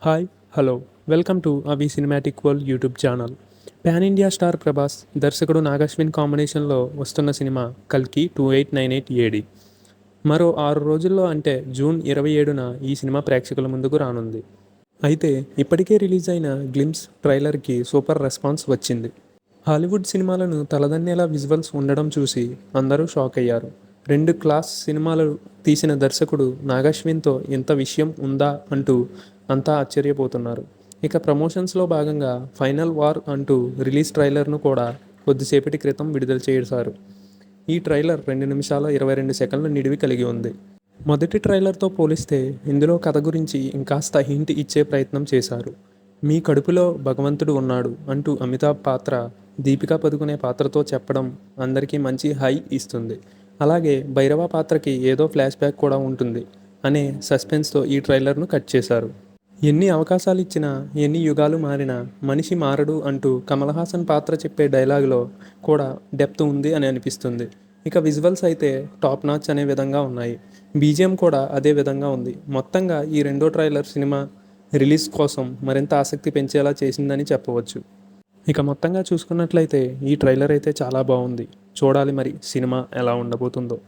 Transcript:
Hi hello welcome to అవి cinematic world YouTube channel. Pan India star Prabhas, దర్శకుడు నాగశ్విన్ కాంబినేషన్లో వస్తున్న సినిమా కల్కి 2898 ఏడి. మరో 6 రోజుల్లో అంటే జూన్ 27న ఈ సినిమా ప్రేక్షకుల ముందుకు రానుంది. అయితే ఇప్పటికే రిలీజ్ అయిన గ్లిమ్స్ ట్రైలర్కి సూపర్ రెస్పాన్స్ వచ్చింది. హాలీవుడ్ సినిమాలను తలదన్నేలా విజువల్స్ ఉండడం చూసి అందరూ షాక్ అయ్యారు. 2 క్లాస్ సినిమాలు తీసిన దర్శకుడు నాగశ్విన్తో ఇంత విషయం ఉందా అంటూ అంతా ఆశ్చర్యపోతున్నారు. ఇక ప్రమోషన్స్లో భాగంగా ఫైనల్ వార్ అంటూ రిలీజ్ ట్రైలర్ను కూడా కొద్దిసేపటి క్రితం విడుదల చేశారు. ఈ ట్రైలర్ 2 నిమిషాల 22 సెకన్ల నిడివి కలిగి ఉంది. మొదటి ట్రైలర్తో పోలిస్తే ఇందులో కథ గురించి ఇంకాస్త హింట్ ఇచ్చే ప్రయత్నం చేశారు. మీ కడుపులో భగవంతుడు ఉన్నాడు అంటూ అమితాబ్ పాత్ర దీపికా పదుకునే పాత్రతో చెప్పడం అందరికీ మంచి హై ఇస్తుంది. అలాగే భైరవ పాత్రకి ఏదో ఫ్లాష్ బ్యాక్ కూడా ఉంటుంది అనే సస్పెన్స్తో ఈ ట్రైలర్ను కట్ చేశారు. ఎన్ని అవకాశాలు ఇచ్చినా, ఎన్ని యుగాలు మారినా మనిషి మారడు అంటూ కమల్ హాసన్ పాత్ర చెప్పే డైలాగులో కూడా డెప్త్ ఉంది అని అనిపిస్తుంది. ఇక విజువల్స్ అయితే టాప్ నాచ్ అనే విధంగా ఉన్నాయి. బీజిఎం కూడా అదే విధంగా ఉంది. మొత్తంగా ఈ రెండో ట్రైలర్ సినిమా రిలీజ్ కోసం మరింత ఆసక్తి పెంచేలా చేసిందని చెప్పవచ్చు. ఇక మొత్తంగా చూసుకున్నట్లయితే ఈ ట్రైలర్ అయితే చాలా బాగుంది. చూడాలి మరి సినిమా ఎలా ఉండబోతుందో.